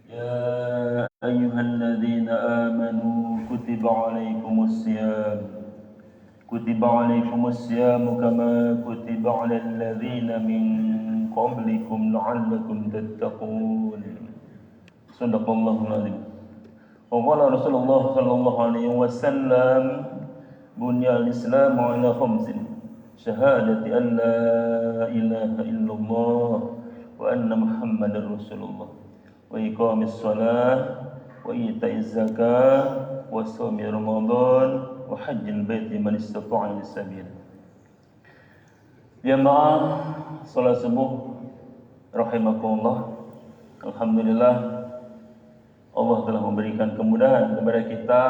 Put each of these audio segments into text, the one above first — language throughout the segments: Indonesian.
يا أيها الذين آمنوا كتب عليكم الصيام كما كتب على الذين من قبلكم لعلكم تتقون. صدق الله العظيم. وقال رسول الله صلى الله عليه وسلم بني الإسلام على خمس شهادة أن لا إله إلا الله وأن محمدا رسول الله وإقام الصلاة وإيتاء الزكاة وصوم رمضان وحج البيت من استطاع إليه سبيلا. Jamaah salat subuh rahimakumullah. Alhamdulillah Allah telah memberikan kemudahan kepada kita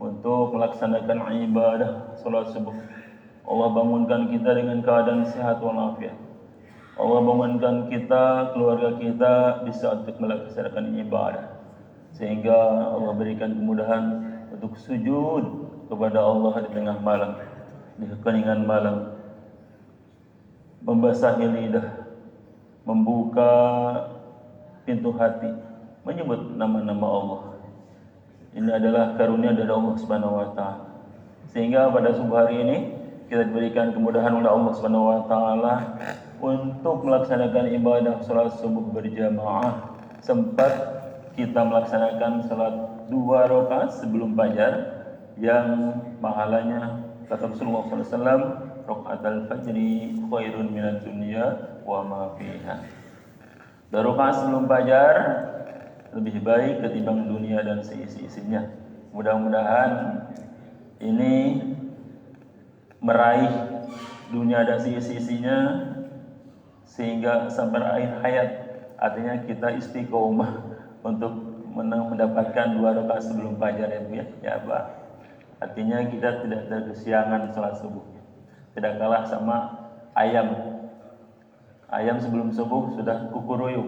untuk melaksanakan ibadah salat subuh. Allah bangunkan kita dengan keadaan sehat walafiat. Allah bangunkan kita, keluarga kita bisa untuk melaksanakan ibadah. Sehingga Allah berikan kemudahan untuk sujud kepada Allah di tengah malam, di keheningan malam. Membasahi lidah, membuka pintu hati, menyebut nama-nama Allah. Ini adalah karunia dari Allah Subhanahu wa taala. Sehingga pada subuh hari ini kita diberikan kemudahan oleh Allah Subhanahu wa taala untuk melaksanakan ibadah salat subuh berjamaah. Sempat kita melaksanakan salat 2 rakaat sebelum fajar yang pahalanya kata Rasulullah SAW, rakaat al-fajri khairun minad dunya wa ma fiha. 2 rakaat sebelum fajar lebih baik ketimbang dunia dan seisi-isinya. Mudah-mudahan ini meraih dunia dan seisi-isinya sehingga sampai akhir hayat, artinya kita istiqomah untuk mendapatkan 2 rakaat sebelum fajar ya Pak. Artinya kita tidak terkesiangan salat subuh. Tidak kalah sama ayam. Ayam sebelum subuh sudah kukuruyuk.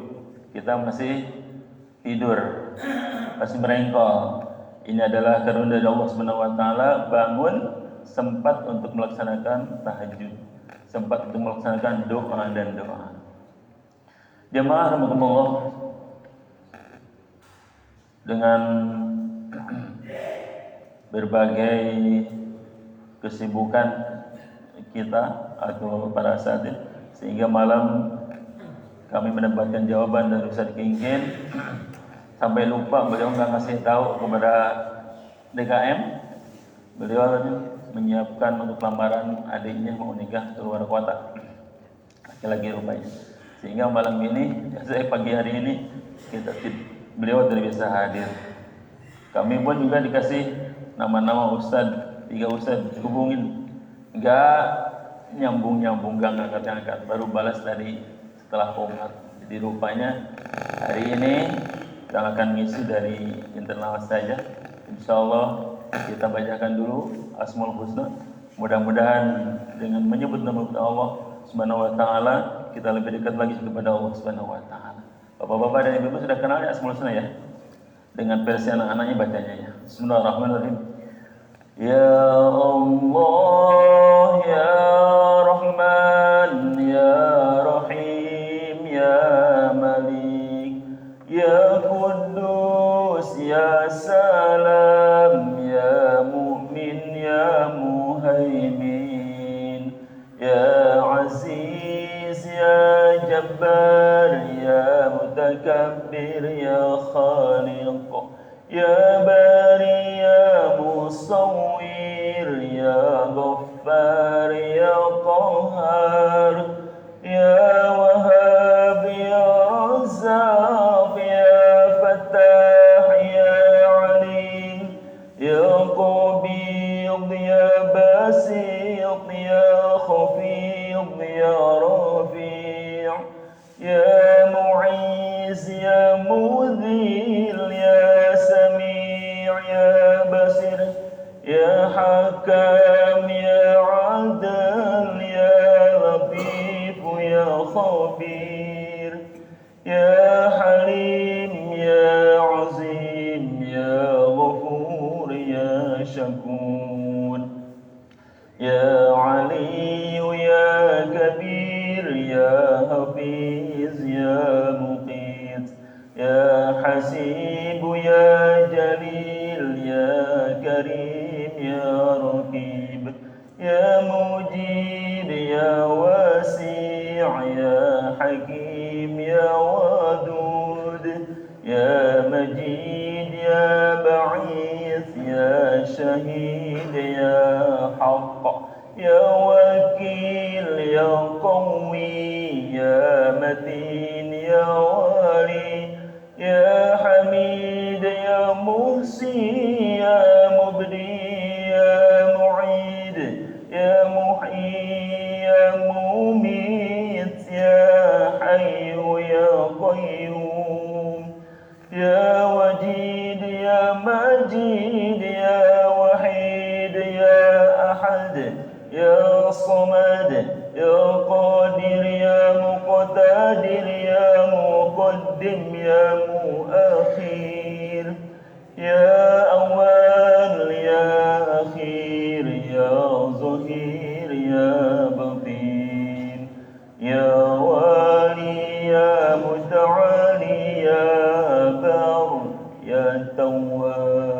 Kita masih tidur, masih merengkol. Ini adalah karunia dari Allah Subhanahu wa taala, bangun sempat untuk melaksanakan tahajud, sempat untuk melaksanakan doa dan doa. Jemaah rahimakumullah, dengan berbagai kesibukan kita atau para asatidz, sehingga malam kami mendapatkan jawaban dari Ustaz Kingkin sampai lupa beliau nggak ngasih tahu kepada DKM. Beliau menyiapkan untuk lamaran adiknya mau nikah ke luar kota, laki-laki rupanya. Sehingga malam ini, pagi hari ini beliau tidak bisa hadir. Kami pun juga dikasih nama-nama Ustadz, 3 Ustadz hubungin, nggak nyambung, nggak ngangkat, baru balas tadi setelah komat. Jadi rupanya hari ini kita akan ngisi dari internal saja. Insya Allah kita bacakan dulu Asmaul Husna. Mudah-mudahan dengan menyebut nama Allah Subhanahu wa taala kita lebih dekat lagi kepada Allah Subhanahu wa taala. Bapak-bapak dan ibu-ibu sudah kenal ya Asmaul Husna ya? Dengan versi anak-anaknya bacanya ya. Bismillahirrahmanirrahim. Ya Allah, ya Rahman, ya Rahim, ya Malik, ya Quddus, ya Salam, ya Mu'min, ya Muhaimin, ya Aziz, ya Jabbar, ya Mutakabbir, ya Khaliq, ya Bari, ya Musawwir, ya Ghaffar, ya Qahhar, ya Wahhab, ya Razzaq, ya Fattah, ya Alim, ya Qabid, ya Basit, ya Khafid, ya Rafi', ya Mu'iz, ya Mudhil, ya Sami', ya Basir, ya Hakam, ya Adil, ya Latif, ya Khabir, ya Halim, ya Azim, ya Ghafur, ya Shakur, ya Ali, ya Kabir, ya Hafiz, ya Muqit, ya Hasan, حسيب يا جليل يا كريم يا رقيب يا مجيب يا واسع يا حكيم يا ودود يا مجيد يا بعيث يا شهيد يا حق يا وكيل يا قوي يا متين يا ولي يا حميد يا محسي يا مبدي يا معيد يا محيي يا مميت يا حي يا قيوم يا وجيد يا مجيد يا وحيد يا أحد يا صمد يا قادر يا مقتدر يا مقدم يا مؤخر يا أول يا أخير يا ظهير يا بطين يا والي يا متعالي يا بار يا تواب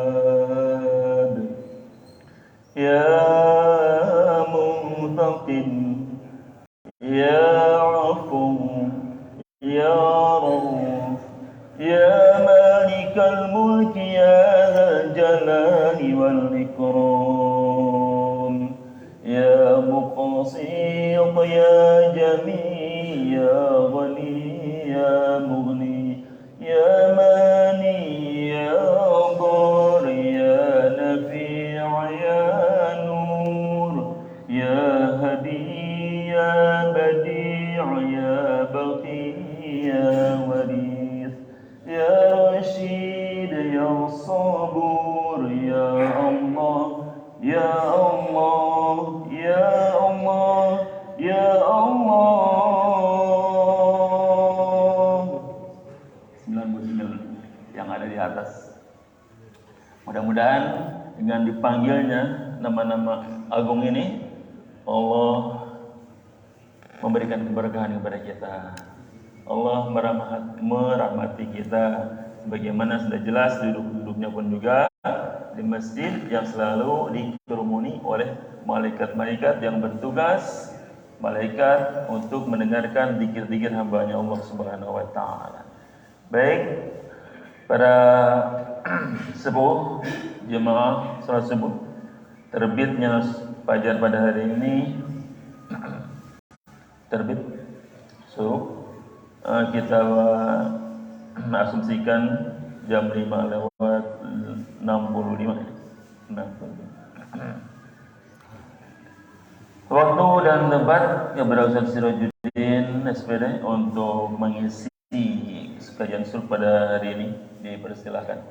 يا منتقم يا عفو يا رؤوف يا مالك الملك يا ذا الجلال والإكرام يا مقسط يا جميل يا غني يا مغني يا ماني يا ضار يا نفيع يا نور يا هدي يا بديع يا بقي يا وريث يا رشيد يا صبور يا الله يا الله يا الله يا Allah. 99 yang ada di atas. Mudah-mudahan dengan dipanggilnya nama-nama agung ini Allah memberikan keberkahan kepada kita. Allah merahmati kita sebagaimana sudah jelas duduk-duduknya pun juga di masjid yang selalu dikerumuni oleh malaikat-malaikat yang bertugas, malaikat untuk mendengarkan zikir-zikir hamba-Nya Allah Subhanahu wa taala. Baik, para sepuh jemaah salat subuh, terbitnya fajar pada hari ini terbit kita asumsikan jam 5:65. Waktu dan tempat kepada Ustaz Sirajuddin SPD untuk mengisi kajian subuh pada hari ini dipersilakan.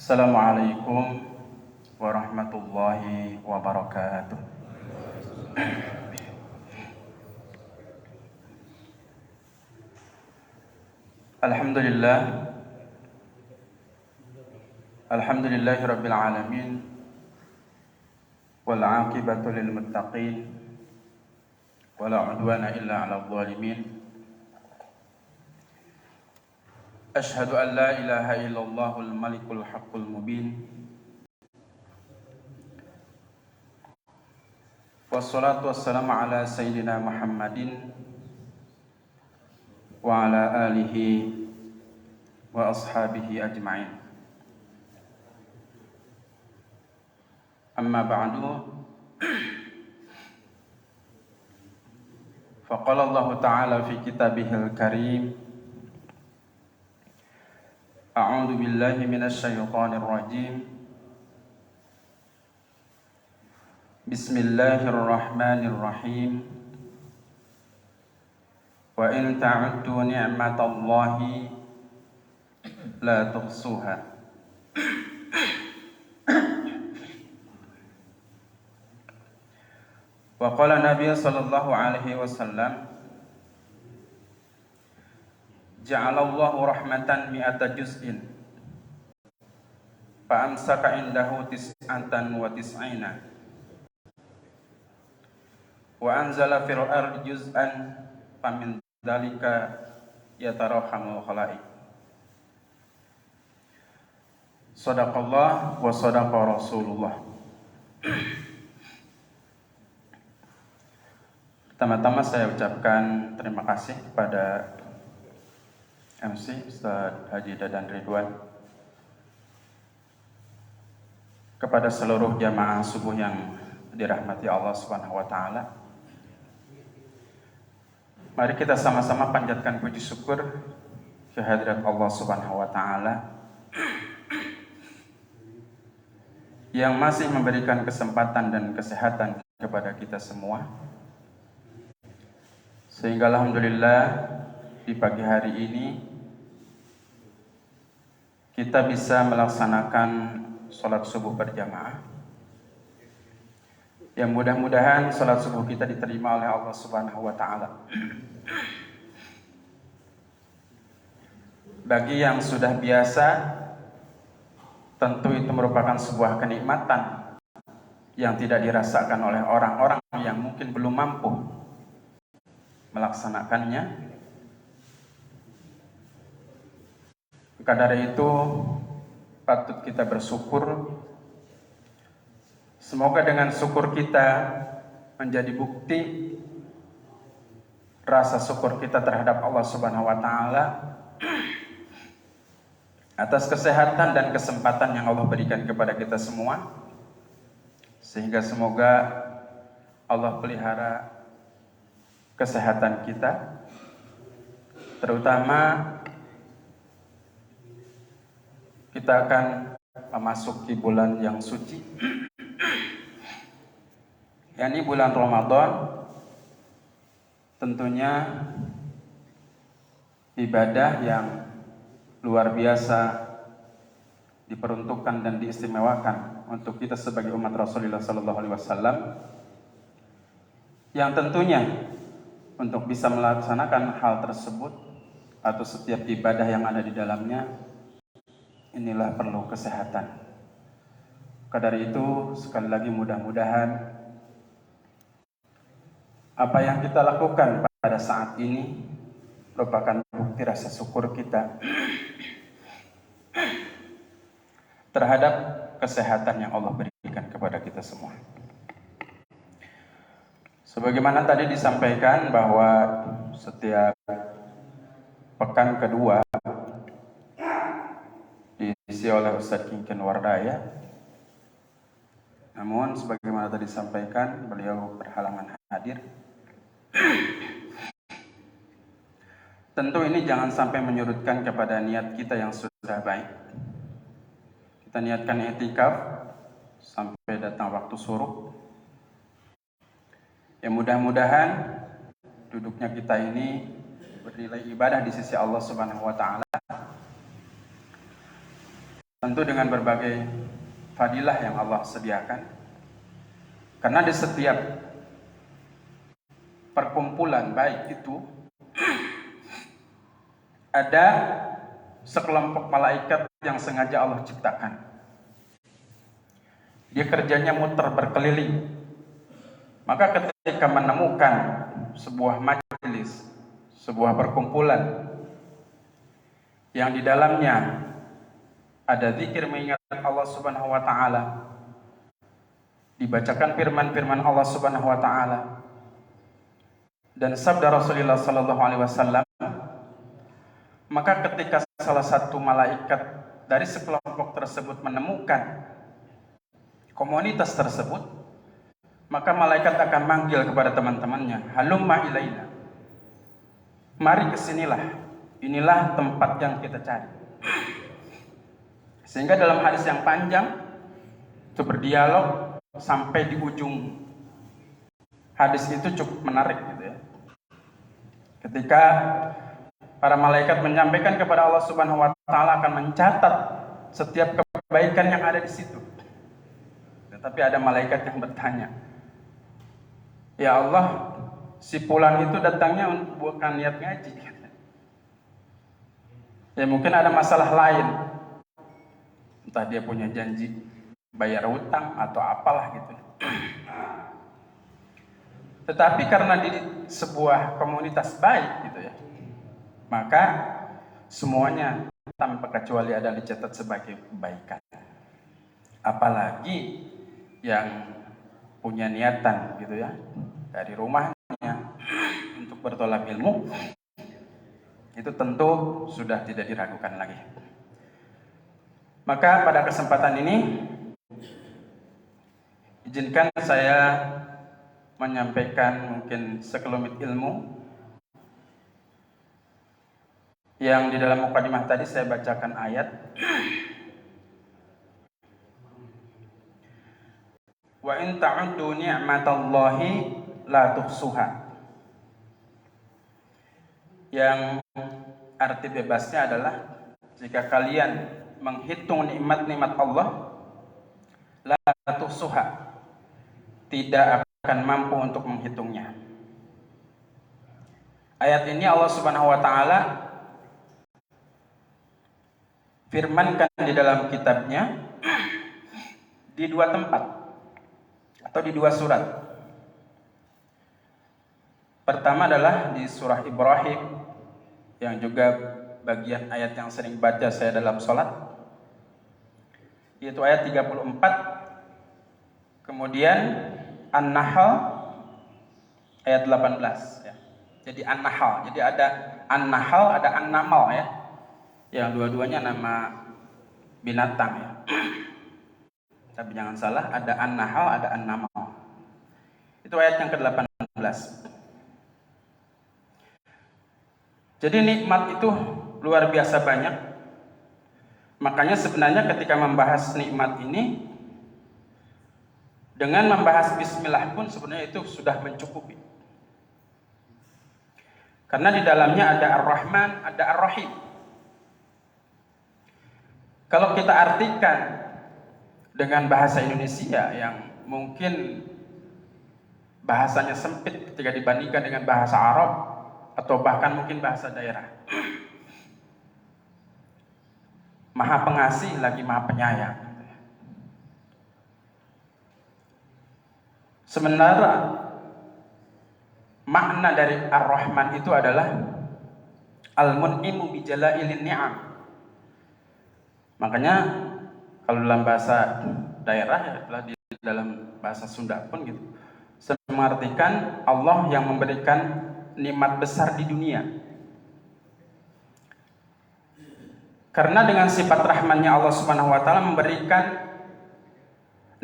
Assalamualaikum warahmatullahi wabarakatuh. Alhamdulillah, alhamdulillahi rabbil alamin, wal aqibatu lil muttaqin, wala udwana illa 'alal zalimin. Ashhadu an la ilaha illallahul malikul haqqul mubin. Wassalatu wassalamu ala sayyidina Muhammadin wa ala alihi wa ashabihi ajma'in. Amma ba'du. Faqala Allah Ta'ala fi kitabihil karim, A'udzu billahi minasy syaithanir rajim. Bismillahirrahmanirrahim. Wa in ta'uddu ni'matallahi la tuhsuha. Wa qala Nabi sallallahu alaihi wasallam, ja'alallahu rahmatan mi'ata juz'in fa amsaka indahu tis'atan wa tis'ina wa anzala fil ardi juz'an famin dzalika yatarahamul khalaiq. Shadaqallah wa shadaqa Rasulullah. Pertama-tama saya ucapkan terima kasih kepada MC Ustaz Haji Dadan Ridwan, kepada seluruh jamaah subuh yang dirahmati Allah Subhanahu wa taala. Mari kita sama-sama panjatkan puji syukur kehadirat Allah Subhanahu wa taala yang masih memberikan kesempatan dan kesehatan kepada kita semua, sehingga alhamdulillah di pagi hari ini kita bisa melaksanakan sholat subuh berjamaah, yang mudah-mudahan sholat subuh kita diterima oleh Allah Subhanahu wa taala. Bagi yang sudah biasa, tentu itu merupakan sebuah kenikmatan yang tidak dirasakan oleh orang-orang yang mungkin belum mampu melaksanakannya. Maka dari itu patut kita bersyukur. Semoga dengan syukur kita menjadi bukti rasa syukur kita terhadap Allah Subhanahu wa taala atas kesehatan dan kesempatan yang Allah berikan kepada kita semua, sehingga semoga Allah pelihara kesehatan kita, terutama kita akan memasuki bulan yang suci, yakni bulan Ramadan. Tentunya ibadah yang luar biasa diperuntukkan dan diistimewakan untuk kita sebagai umat Rasulullah sallallahu alaihi wasallam, yang tentunya untuk bisa melaksanakan hal tersebut atau setiap ibadah yang ada di dalamnya, inilah perlu kesehatan. Maka dari itu sekali lagi mudah-mudahan apa yang kita lakukan pada saat ini merupakan bukti rasa syukur kita terhadap kesehatan yang Allah berikan kepada kita semua. Sebagaimana tadi disampaikan bahwa setiap pekan kedua diisi oleh Ustaz Kinken Wardaya. Namun sebagaimana tadi disampaikan, beliau berhalangan hadir. Tentu ini jangan sampai menyurutkan kepada niat kita yang sudah baik. Kita niatkan i'tikaf sampai datang waktu syuruk. Ya mudah-mudahan duduknya kita ini bernilai ibadah di sisi Allah Subhanahu wa taala. Tentu dengan berbagai fadilah yang Allah sediakan. Karena di setiap perkumpulan baik itu ada sekelompok malaikat yang sengaja Allah ciptakan. Dia kerjanya muter berkeliling. Maka ketika menemukan sebuah majelis, sebuah perkumpulan yang di dalamnya ada zikir mengingat Allah Subhanahu wa taala, dibacakan firman-firman Allah Subhanahu wa taala dan sabda Rasulullah sallallahu alaihi wasallam, maka ketika salah satu malaikat dari sekelompok tersebut menemukan komunitas tersebut, maka malaikat akan manggil kepada teman-temannya, halumma ilaina, mari kesinilah, inilah tempat yang kita cari. Sehingga dalam hadis yang panjang itu berdialog sampai di ujung hadis itu cukup menarik gitu ya. Ketika para malaikat menyampaikan kepada Allah Subhanahu wa taala akan mencatat setiap kebaikan yang ada di situ. Tetapi ada malaikat yang bertanya, "Ya Allah, si fulan itu datangnya bukan niat ngaji." Ya mungkin ada masalah lain. Entah dia punya janji bayar hutang atau apalah gitu. Tetapi karena di sebuah komunitas baik gitu ya, maka semuanya tanpa kecuali ada dicatat sebagai kebaikan. Apalagi yang punya niatan gitu ya, dari rumahnya untuk bertolak ilmu, itu tentu sudah tidak diragukan lagi. Maka pada kesempatan ini izinkan saya menyampaikan mungkin sekelumit ilmu yang di dalam mukadimah tadi saya bacakan ayat wa in ta'uddu ni'matallahi la tuhsuha, yang arti bebasnya adalah jika kalian menghitung nikmat-nikmat Allah la tuhsuha, tidak akan mampu untuk menghitungnya. Ayat ini Allah Subhanahu wa taala firmankan di dalam kitabnya di dua tempat atau di dua surat. Pertama adalah di surah Ibrahim, yang juga bagian ayat yang sering baca saya dalam sholat, yaitu ayat 34. Kemudian An-Nahl ayat 18 ya. Jadi An-Nahl, jadi ada An-Nahl, ada An-Namal ya. Yang dua-duanya nama binatang ya. Tapi jangan salah, ada An-Nahl, ada An-Namal. Itu ayat yang ke-18. Jadi nikmat itu luar biasa banyak. Makanya sebenarnya ketika membahas nikmat ini, dengan membahas bismillah pun sebenarnya itu sudah mencukupi. Karena di dalamnya ada Ar-Rahman, ada Ar-Rahim. Kalau kita artikan dengan bahasa Indonesia yang mungkin bahasanya sempit ketika dibandingkan dengan bahasa Arab atau bahkan mungkin bahasa daerah. Maha pengasih lagi maha penyayang. Sementara makna dari Ar-Rahman itu adalah Al-Mun'imu bijalailin ni'am. Makanya kalau dalam bahasa daerah ya, di dalam bahasa Sunda pun gitu, mengartikan Allah yang memberikan nikmat besar di dunia. Karena dengan sifat rahmannya Allah Subhanahu wa taala memberikan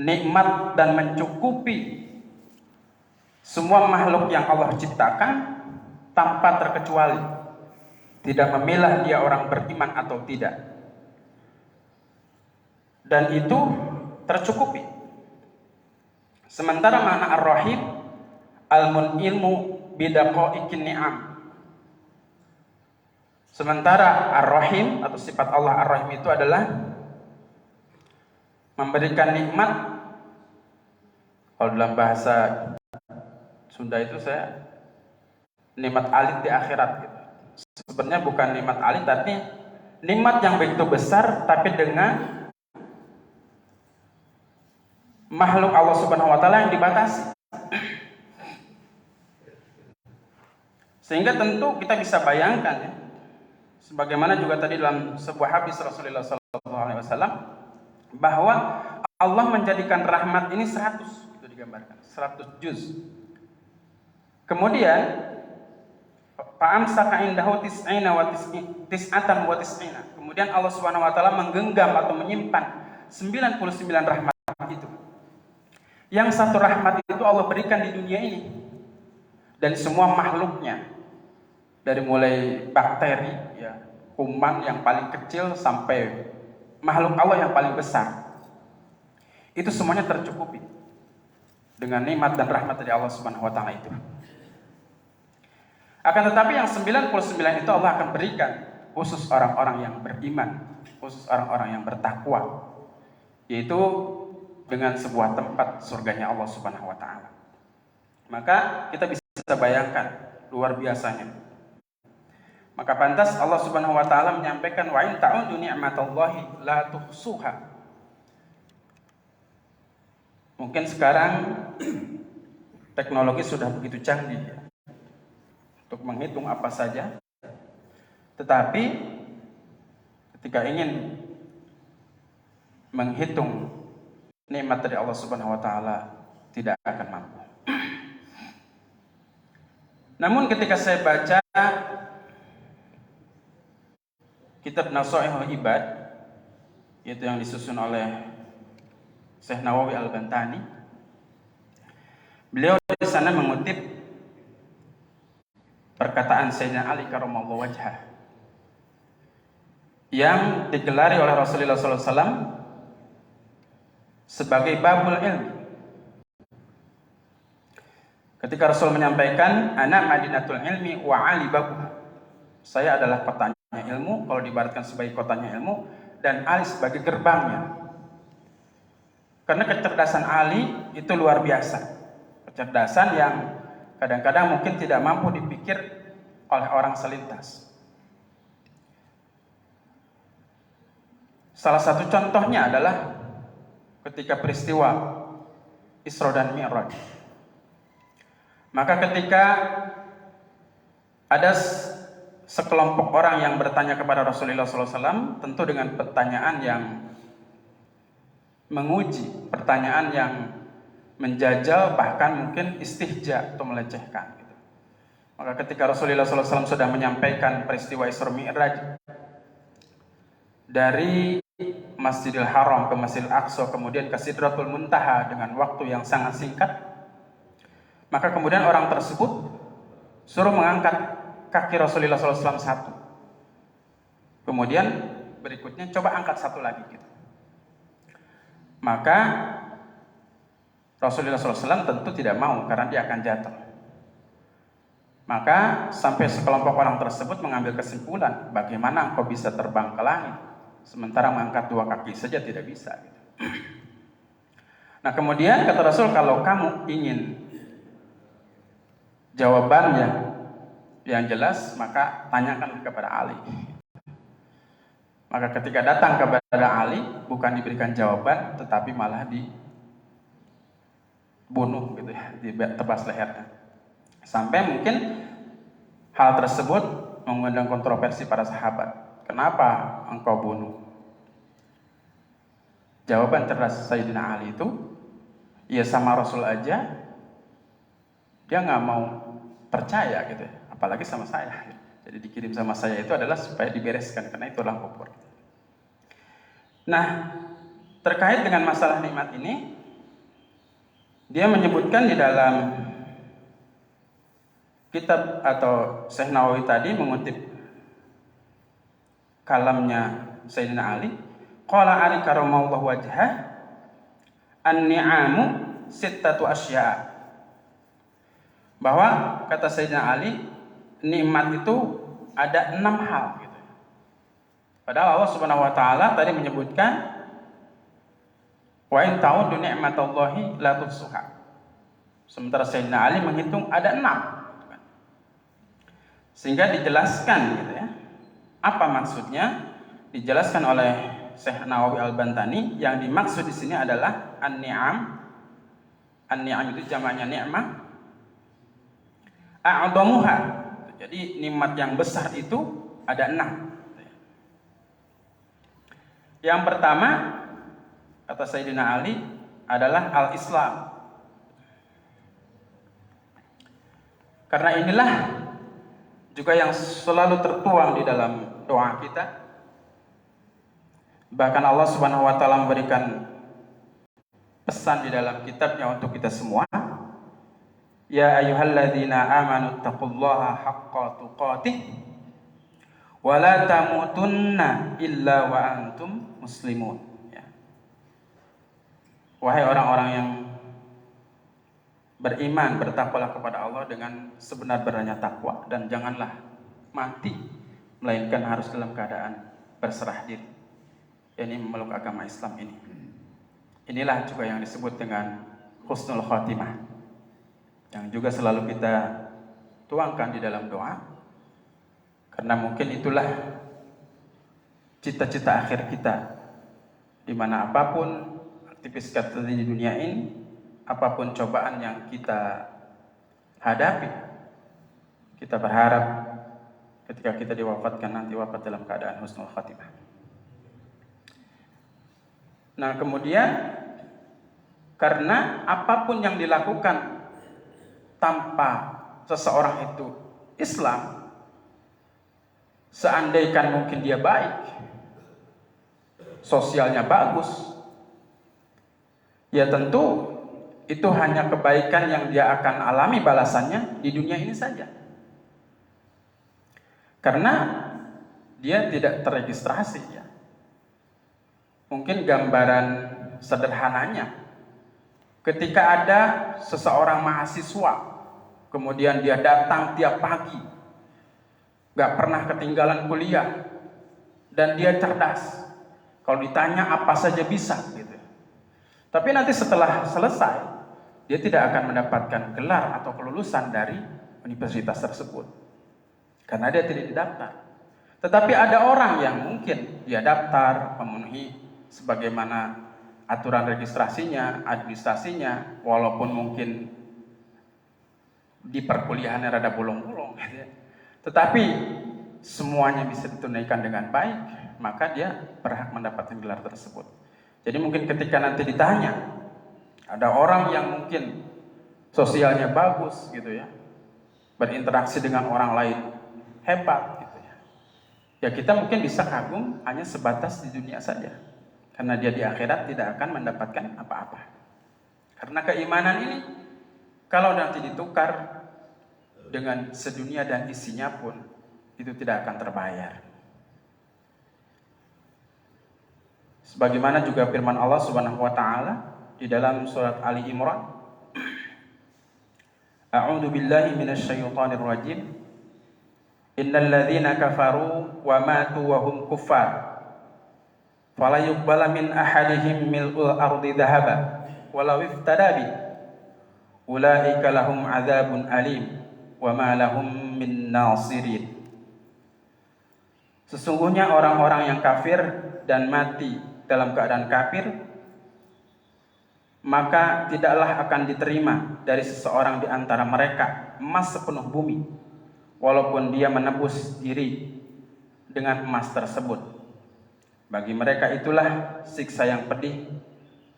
nikmat dan mencukupi semua makhluk yang Allah ciptakan tanpa terkecuali, tidak memilah dia orang beriman atau tidak, dan itu tercukupi. Sementara makna Ar-Rahim Al-Mun'ilmu bidaqaiqin ni'am. Sementara Ar-Rahim atau sifat Allah Ar-Rahim itu adalah memberikan nikmat. Kalau dalam bahasa Sunda itu saya nikmat alit di akhirat gitu. Sebenarnya bukan nikmat alit, tapi nikmat yang begitu besar tapi dengan makhluk Allah Subhanahu wa taala yang dibatasi. Sehingga tentu kita bisa bayangkan ya, sebagaimana juga tadi dalam sebuah hadis Rasulullah SAW, bahwa Allah menjadikan rahmat ini 100, itu digambarkan 100 juz. Kemudian fa'amsaka indahu tis'ina wa tis'atan wa tis'ina. Kemudian Allah Subhanahu wa taala menggenggam atau menyimpan 99 rahmat itu. Yang satu rahmat itu Allah berikan di dunia ini dan semua makhluknya, dari mulai bakteri ya, kuman yang paling kecil sampai makhluk Allah yang paling besar. Itu semuanya tercukupi dengan nikmat dan rahmat dari Allah Subhanahu wa taala itu. Akan tetapi yang 99 itu Allah akan berikan khusus orang-orang yang beriman, khusus orang-orang yang bertakwa, yaitu dengan sebuah tempat surganya Allah Subhanahu wa taala. Maka kita bisa bayangkan luar biasanya. Maka pantas Allah Subhanahu wa taala menyampaikan wa in ta'udu ni'matallahi la tuhsuha. Mungkin sekarang teknologi sudah begitu canggih ya, untuk menghitung apa saja. Tetapi ketika ingin menghitung nikmat dari Allah Subhanahu wa taala tidak akan mampu. Namun ketika saya baca kitab Nasaihul Ibad, yaitu yang disusun oleh Syekh Nawawi Al-Bantani, beliau di sana mengutip perkataan Sayyidina Ali karramallahu wajhah yang digelari oleh Rasulullah SAW sebagai babul ilmi. Ketika Rasul menyampaikan, ana madinatul ilmi wa ali babuha. Saya adalah kotanya ilmu, kalau diibaratkan sebagai kotanya ilmu, dan Ali sebagai gerbangnya. Karena kecerdasan Ali itu luar biasa. Kecerdasan yang kadang-kadang mungkin tidak mampu dipikir oleh orang selintas. Salah satu contohnya adalah ketika peristiwa Isra dan Mi'raj. Maka ketika ada sekelompok orang yang bertanya kepada Rasulullah SAW, tentu dengan pertanyaan yang menguji, pertanyaan yang menjajal, bahkan mungkin istihja atau melecehkan. Maka ketika Rasulullah SAW sudah menyampaikan peristiwa Isra Mi'raj dari Masjidil Haram ke Masjidil Aqsa, kemudian ke Sidratul Muntaha dengan waktu yang sangat singkat, maka kemudian orang tersebut suruh mengangkat kaki Rasulullah SAW satu. Kemudian berikutnya coba angkat satu lagi gitu. Maka Rasulullah SAW tentu tidak mau karena dia akan jatuh. Maka sampai sekelompok orang tersebut mengambil kesimpulan, bagaimana engkau bisa terbang ke langit sementara mengangkat dua kaki saja tidak bisa gitu. Nah kemudian kata Rasul, kalau kamu ingin jawabannya yang jelas, maka tanyakan kepada Ali. Maka ketika datang kepada Ali, bukan diberikan jawaban, tetapi malah dibunuh gitu ya, ditebas lehernya. Sampai mungkin hal tersebut mengundang kontroversi para sahabat. Kenapa engkau bunuh? Jawaban cerdas Sayyidina Ali itu, ya sama Rasul aja dia nggak mau percaya gitu ya, apalagi sama saya. Jadi dikirim sama saya itu adalah supaya dibereskan, karena itu adalah kubur. Nah, terkait dengan masalah nikmat ini, dia menyebutkan di dalam kitab atau Syekh Nawawi tadi mengutip kalamnya Sayyidina Ali, qala Ali karramallahu wajhah, an-ni'amu sittatu asya'. Bahwa kata Sayyidina Ali, nikmat itu ada 6 hal gitu. Padahal Allah Subhanahu wa taala tadi menyebutkan wa in ta'udu ni'matallahi la tuhsuha. Sementara Sayyidina Ali menghitung ada 6 gitu kan. Sehingga dijelaskan gitu ya. Apa maksudnya? Dijelaskan oleh Syekh Nawawi Al-Bantani, yang dimaksud di sini adalah an-ni'am. An-ni'am itu jamaknya ni'mah. A'dhamuha. Jadi nikmat yang besar itu ada 6. Yang pertama kata Sayyidina Ali adalah al-Islam. Karena inilah juga yang selalu tertuang di dalam doa kita. Bahkan Allah Subhanahu wa taala memberikan pesan di dalam kitabnya untuk kita semua. Ya ayyuhalladzina amanu taqullaha haqqa tuqatih wa la tamutunna illa wa antum muslimun. Ya. Wahai orang-orang yang beriman, bertakwalah kepada Allah dengan sebenar-benarnya takwa, dan janganlah mati melainkan harus dalam keadaan berserah diri. Ini memeluk agama Islam ini. Inilah juga yang disebut dengan husnul khatimah, yang juga selalu kita tuangkan di dalam doa, karena mungkin itulah cita-cita akhir kita, di mana apapun aktivitas kita di dunia ini, apapun cobaan yang kita hadapi, kita berharap ketika kita diwafatkan nanti wafat dalam keadaan husnul khatimah. Nah, kemudian karena apapun yang dilakukan tanpa seseorang itu Islam, seandainya mungkin dia baik, sosialnya bagus, ya tentu itu hanya kebaikan yang dia akan alami balasannya di dunia ini saja. Karena dia tidak terregistrasi ya. Mungkin gambaran sederhananya, ketika ada seseorang mahasiswa, kemudian dia datang tiap pagi, gak pernah ketinggalan kuliah, dan dia cerdas. Kalau ditanya apa saja bisa gitu. Tapi nanti setelah selesai, dia tidak akan mendapatkan gelar atau kelulusan dari universitas tersebut, karena dia tidak didaftar. Tetapi ada orang yang mungkin dia daftar, memenuhi sebagaimana aturan registrasinya, administrasinya, walaupun mungkin di perkuliahannya rada bolong-bolong gitu ya. Tetapi semuanya bisa ditunaikan dengan baik, maka dia berhak mendapatkan gelar tersebut. Jadi mungkin ketika nanti ditanya, ada orang yang mungkin sosialnya bagus gitu ya, berinteraksi dengan orang lain hebat gitu ya, ya kita mungkin bisa kagum hanya sebatas di dunia saja, karena dia di akhirat tidak akan mendapatkan apa-apa. Karena keimanan ini kalau nanti ditukar dengan sedunia dan isinya pun, itu tidak akan terbayar. Sebagaimana juga firman Allah Subhanahu wa taala di dalam surat Ali Imran, A'udzu billahi minasyaitonir rajim. Innal ladzina kafaru wa matu wa hum kuffar fala yuqbala min ahadihim mil'ul ardi dhahaba walau iftada bi ulaika lahum adzabun alim wa ma lahum min nasirin. Sesungguhnya orang-orang yang kafir dan mati dalam keadaan kafir, maka tidaklah akan diterima dari seseorang di antara mereka emas sepenuh bumi, walaupun dia menebus diri dengan emas tersebut. Bagi mereka itulah siksa yang pedih,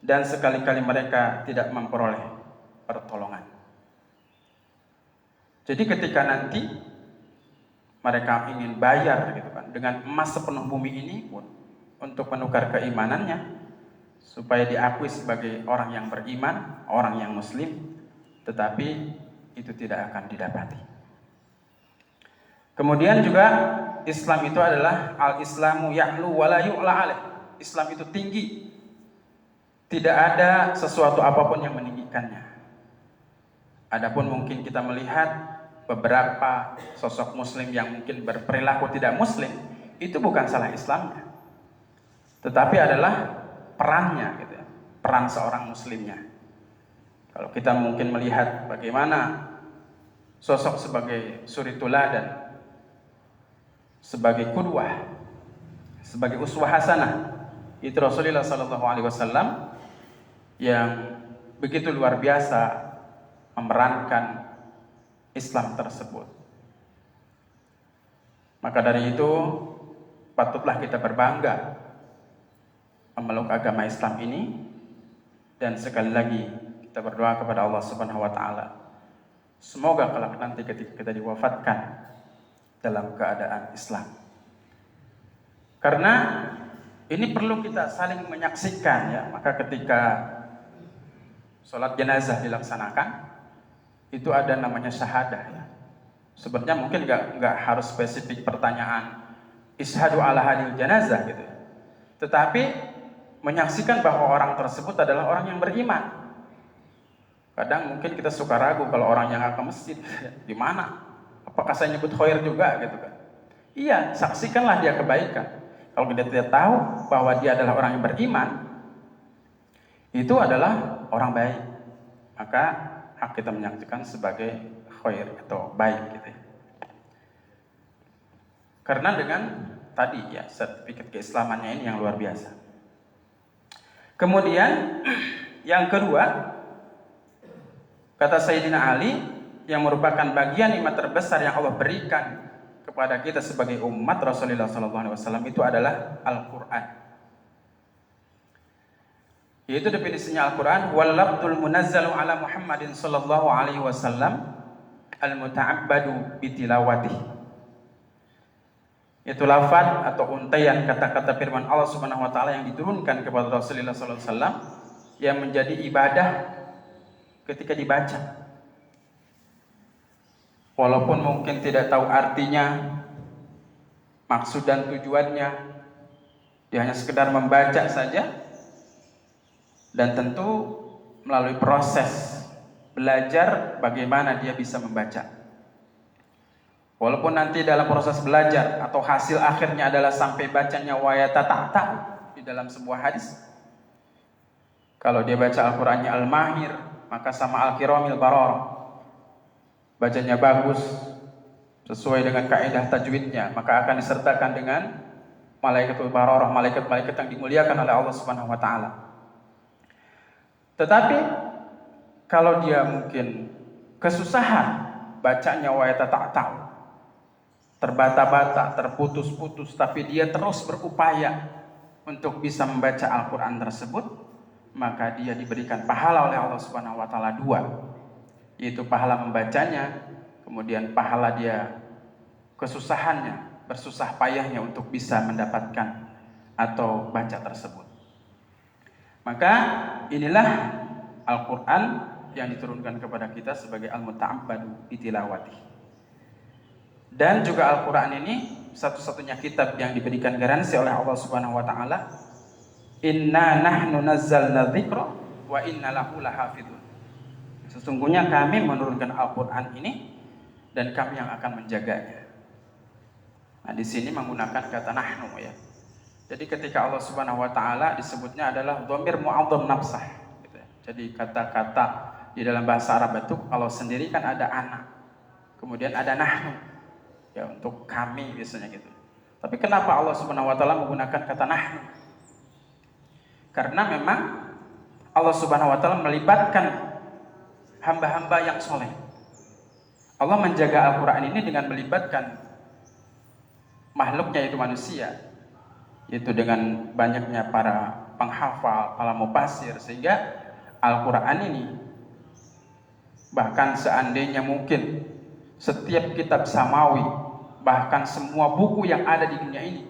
dan sekali-kali mereka tidak memperoleh pertolongan. Jadi ketika nanti mereka ingin bayar gitu kan, dengan emas sepenuh bumi ini pun untuk menukar keimanannya, supaya diakui sebagai orang yang beriman, orang yang muslim, tetapi itu tidak akan didapati. Kemudian juga Islam itu adalah al-Islamu ya'lu wa la yu'la alaih. Islam itu tinggi, tidak ada sesuatu apapun yang meninggikannya. Adapun mungkin kita melihat beberapa sosok muslim yang mungkin berperilaku tidak muslim, itu bukan salah Islamnya, tetapi adalah perannya gitu ya, peran seorang muslimnya. Kalau kita mungkin melihat bagaimana sosok sebagai suri teladan, sebagai qudwah, sebagai uswah hasanah, itu Rasulullah SAW yang begitu luar biasa memerankan Islam tersebut. Maka dari itu patutlah kita berbangga memeluk agama Islam ini, dan sekali lagi kita berdoa kepada Allah Subhanahu wa taala, semoga kelak nanti ketika kita diwafatkan dalam keadaan Islam. Karena ini perlu kita saling menyaksikan ya, maka ketika sholat jenazah dilaksanakan, itu ada namanya syahadah ya. Sebenarnya mungkin nggak harus spesifik pertanyaan ishadu ala hadil janazah gitu ya. Tetapi menyaksikan bahwa orang tersebut adalah orang yang beriman. Kadang mungkin kita suka ragu kalau orang yang nggak ke masjid, di mana? Apakah saya nyebut khair juga gitu kan? Iya, saksikanlah dia kebaikan. Kalau kita tidak tahu bahwa dia adalah orang yang beriman, itu adalah orang baik, maka hak kita menyaksikan sebagai khair atau baik gitu ya. Karena dengan tadi ya sertifikat keislamannya ini yang luar biasa. Kemudian yang kedua, kata Sayyidina Ali, yang merupakan bagian nikmat terbesar yang Allah berikan kepada kita sebagai umat Rasulullah SAW itu adalah Al-Quran. Yaitu definisinya Al-Quran, wal lafdzul munazzalu ala Muhammadin sallallahu alaihi wasallam al-muta'abbadu bitilawatihi. Itu lafaz atau untaian kata-kata firman Allah Subhanahu wa taala yang diturunkan kepada Rasulullah sallallahu alaihi wasallam yang menjadi ibadah ketika dibaca. Walaupun mungkin tidak tahu artinya, maksud dan tujuannya, dia hanya sekedar membaca saja, dan tentu melalui proses belajar bagaimana dia bisa membaca. Walaupun nanti dalam proses belajar atau hasil akhirnya adalah sampai bacanya wayatata di dalam sebuah hadis. Kalau dia baca Al-Qur'annya Al-Mahir, maka sama Al-Kiramil Bararah. Bacanya bagus sesuai dengan kaidah tajwidnya, maka akan disertakan dengan Malaikatul Bararah, malaikat-malaikat yang dimuliakan oleh Allah Subhanahu wa taala. Tetapi kalau dia mungkin kesusahan bacanya wayatata, terbata-bata, terputus-putus, tapi dia terus berupaya untuk bisa membaca Al-Quran tersebut, maka dia diberikan pahala oleh Allah Subhanahu wa taala dua, yaitu pahala membacanya, kemudian pahala dia kesusahannya, bersusah payahnya untuk bisa mendapatkan atau baca tersebut. Maka inilah Al-Quran yang diturunkan kepada kita sebagai al-muta'abbadu bitilawati. Dan juga Al-Quran ini satu-satunya kitab yang diberikan garansi oleh Allah Subhanahu wa taala, inna nahnu nazzalna dzikra wa inna lahu lahafidun. Sesungguhnya kami menurunkan Al-Quran ini dan kami yang akan menjaganya. Nah, di sini menggunakan kata nahnu ya. Jadi ketika Allah Subhanahu wa taala disebutnya adalah dhamir mu'adhdham nafsah gitu ya. Jadi kata-kata di dalam bahasa Arab itu kalau sendiri kan ada ana. Kemudian ada nahnu. Ya, untuk kami biasanya gitu. Tapi kenapa Allah Subhanahu wa taala menggunakan kata nahnu? Karena memang Allah Subhanahu wa taala melibatkan hamba-hamba yang soleh. Allah menjaga Al-Quran ini dengan melibatkan makhluknya, yaitu manusia, yaitu dengan banyaknya para penghafal, para mufasir, sehingga Al-Quran ini bahkan seandainya mungkin setiap kitab samawi, bahkan semua buku yang ada di dunia ini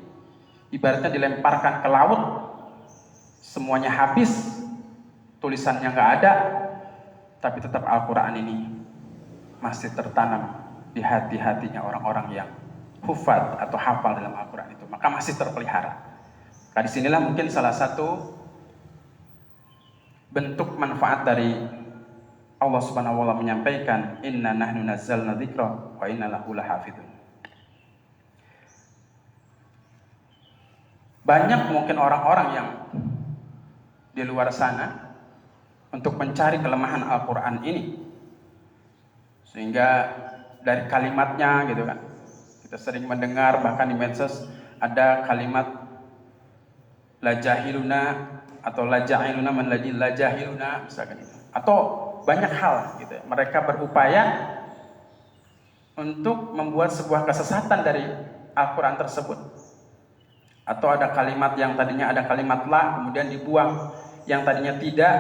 ibaratnya dilemparkan ke laut, semuanya habis, tulisannya nggak ada, tapi tetap Al-Quran ini masih tertanam di hati-hatinya orang-orang yang hufad atau hafal dalam Al-Quran itu, maka masih terpelihara. Nah, disinilah mungkin salah satu bentuk manfaat dari Allah Subhanahu wa taala menyampaikan inna nahnu nazzalna dzikra wa inna lahu lahafidun. Banyak mungkin orang-orang yang di luar sana untuk mencari kelemahan Al-Quran ini, sehingga dari kalimatnya gitu kan, kita sering mendengar bahkan di medsos ada kalimat la jahiluna atau la jahiluna man la jahiluna misalkan itu, atau banyak hal gitu ya. Mereka berupaya untuk membuat sebuah kesesatan dari Al-Quran tersebut. Atau ada kalimat yang tadinya ada kalimat la, kemudian dibuang, yang tadinya tidak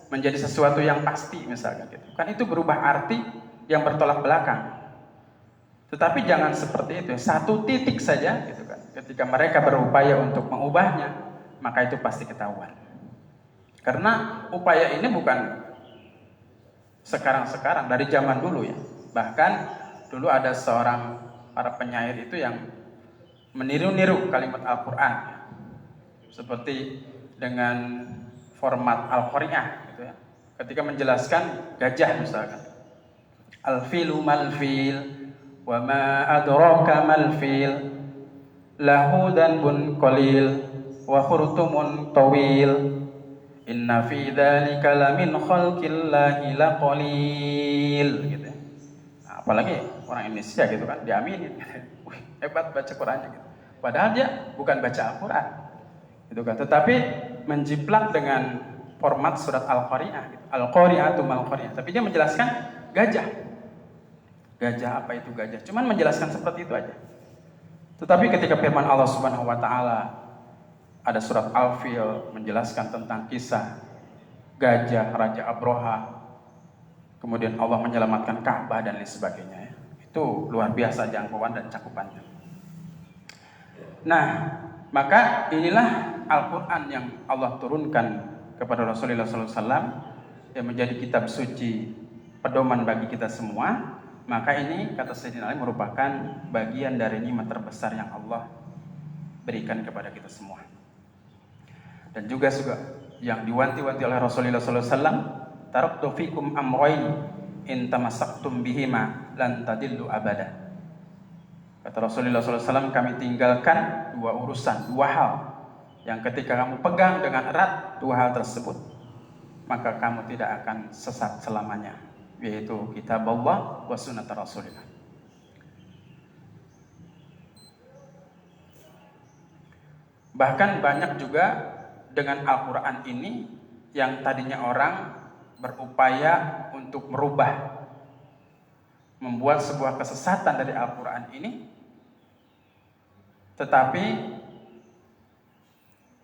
menjadi sesuatu yang pasti misalkan gitu. Kan itu berubah arti yang bertolak belakang. Tetapi jangan seperti itu ya. Satu titik saja gitu kan. Ketika mereka berupaya untuk mengubahnya, maka itu pasti ketahuan. Karena upaya ini bukan sekarang-sekarang, dari zaman dulu ya. Bahkan dulu ada seorang para penyair itu yang meniru-niru kalimat Al-Quran seperti dengan format Al-Qari'ah gitu ya. ketika menjelaskan gajah misalkan. Al-filu mal-fil wa ma adraka mal-fil lahu danbun qalil wa khurtumun tawil inna fi dzalika lamin khalqillahi laqalil gitu. Nah, apalagi orang Indonesia gitu kan diaminin. Wih, hebat baca Qur'annya gitu. Padahal dia bukan baca Al-Qur'an. Gitu kan. Tetapi menjiplak dengan format surat Al-Qari'ah gitu. Al-Qari'atu mal-Qari'ah. Tapi dia menjelaskan gajah. Gajah apa itu gajah? Cuman menjelaskan seperti itu aja. Tetapi ketika firman Allah Subhanahu wa taala ada surat Al-Fil menjelaskan tentang kisah gajah Raja Abroha, kemudian Allah menyelamatkan Ka'bah dan lain sebagainya ya. Itu luar biasa jangkauan dan cakupannya. Nah, maka inilah Al-Qur'an yang Allah turunkan kepada Rasulullah SAW yang menjadi kitab suci pedoman bagi kita semua. Maka ini kata Sayyidina Ali merupakan bagian dari nikmat terbesar yang Allah berikan kepada kita semua. Dan juga yang diwanti-wanti oleh Rasulullah SAW, taraktu fikum amrayn in tamassaktum bihima lan tadillu abada. Kata Rasulullah SAW, kami tinggalkan dua urusan, dua hal yang ketika kamu pegang dengan erat dua hal tersebut, maka kamu tidak akan sesat selamanya, yaitu kitab Allah wa sunnah Rasulullah. Bahkan banyak juga dengan Al-Quran ini yang tadinya orang berupaya untuk merubah, membuat sebuah kesesatan dari Al-Quran ini, tetapi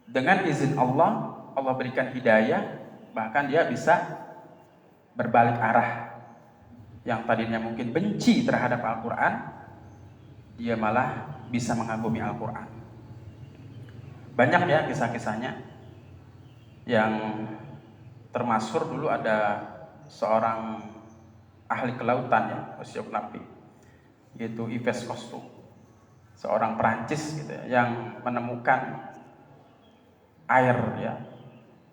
dengan izin Allah, Allah berikan hidayah, bahkan dia bisa berbalik arah. Yang tadinya mungkin benci terhadap Al-Quran, dia malah bisa mengagumi Al-Quran. Banyak ya kisah-kisahnya. Yang termasyhur dulu ada seorang ahli kelautan ya, oceanografi, yaitu Yves Cousteau, seorang Perancis gitu ya, yang menemukan air ya,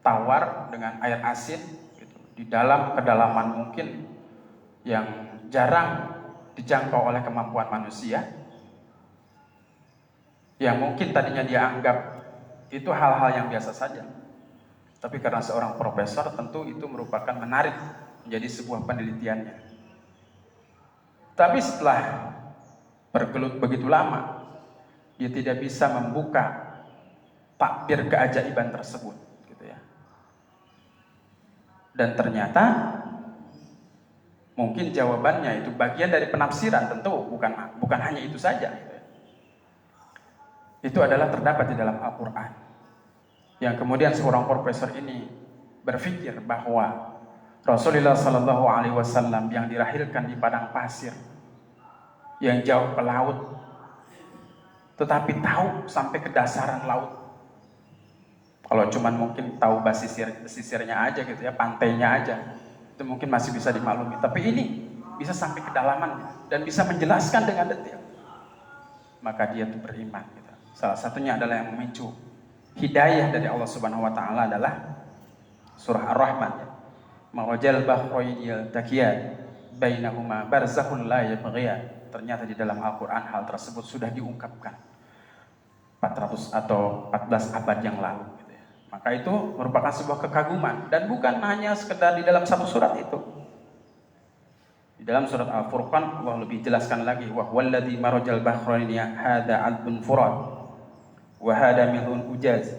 tawar dengan air asin gitu, di dalam kedalaman mungkin yang jarang dijangkau oleh kemampuan manusia, yang mungkin tadinya dia anggap itu hal-hal yang biasa saja, tapi karena seorang profesor tentu itu merupakan menarik menjadi sebuah penelitiannya. Tapi setelah bergelut begitu lama, dia tidak bisa membuka takbir keajaiban tersebut gitu ya. Dan ternyata mungkin jawabannya itu bagian dari penafsiran, tentu bukan hanya itu saja gitu ya. Itu adalah terdapat di dalam Al-Quran. Yang kemudian seorang profesor ini berpikir bahwa Rasulullah Sallallahu Alaihi Wasallam yang dilahirkan di padang pasir yang jauh ke laut, tetapi tahu sampai ke dasaran laut. Kalau cuman mungkin tahu basisirnya aja gitu ya, pantainya aja, itu mungkin masih bisa dimaklumi. Tapi ini bisa sampai kedalamannya dan bisa menjelaskan dengan detail. Maka dia tuh beriman gitu. Salah satunya adalah yang memicu hidayah dari Allah Subhanahu wa taala adalah surah Ar-Rahman ya. Marajal bahraini yaltaqiyan bainahuma barzakhun la yabghiyan. Ternyata di dalam Al-Qur'an hal tersebut sudah diungkapkan 400 atau 14 abad yang lalu gitu ya. Maka itu merupakan sebuah kekaguman dan bukan hanya sekedar di dalam satu surat itu. Di dalam surat Al-Furqan Allah lebih jelaskan lagi, wa huwallazi marajal bahraini hadza 'adbun furat wa hada milhun ujaz